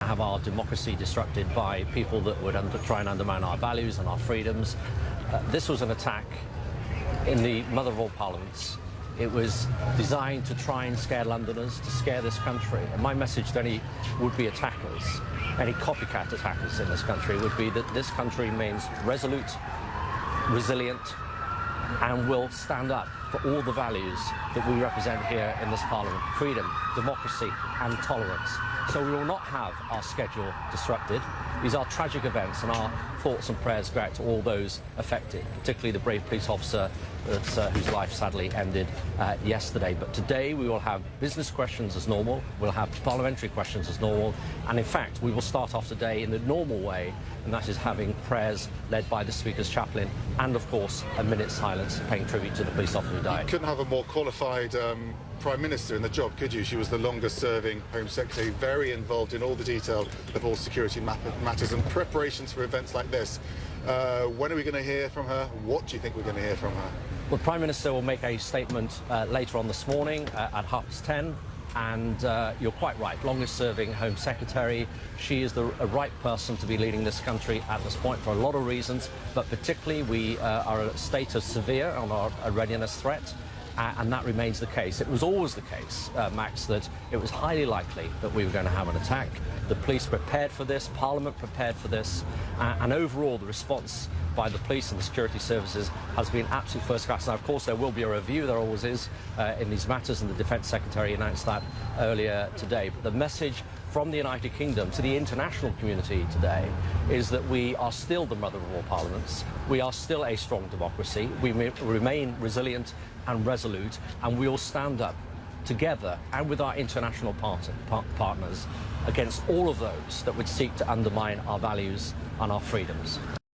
have our democracy disrupted by people that would try and undermine our values and our freedoms. This was an attack in the mother of all parliaments. It was designed to try and scare Londoners, to scare this country. And my message to any would-be attackers, any copycat attackers in this country, would be that this country remains resolute, resilient, and will stand up for all the values that we represent here in this Parliament: freedom, democracy and tolerance. So we will not have our schedule disrupted. These are tragic events, and our thoughts and prayers go out to all those affected, particularly the brave police officer whose life sadly ended yesterday. But today we will have business questions as normal, we'll have parliamentary questions as normal, and in fact we will start off today in the normal way, and that is having prayers led by the Speaker's chaplain and of course a minute's silence paying tribute to the police officer who died. You couldn't have a more qualified Prime Minister in the job, could you? She was the longest-serving Home Secretary, very involved in all the detail of all security matters and preparations for events like this. When are we going to hear from her? What do you think we're going to hear from her? Well, the Prime Minister will make a statement later on this morning at 10:30, and you're quite right, longest-serving Home Secretary. She is the right person to be leading this country at this point for a lot of reasons, but particularly we are at a state of severe on our readiness threat. And that remains the case. It was always the case, Max, that it was highly likely that we were going to have an attack. The police prepared for this, Parliament prepared for this, and overall the response by the police and the security services has been absolutely first class. Now, of course, there will be a review, there always is, in these matters, and the Defence Secretary announced that earlier today. But the message from the United Kingdom to the international community today is that we are still the mother of all parliaments. We are still a strong democracy. We remain resilient and resolute, and we will stand up together and with our international partners against all of those that would seek to undermine our values and our freedoms.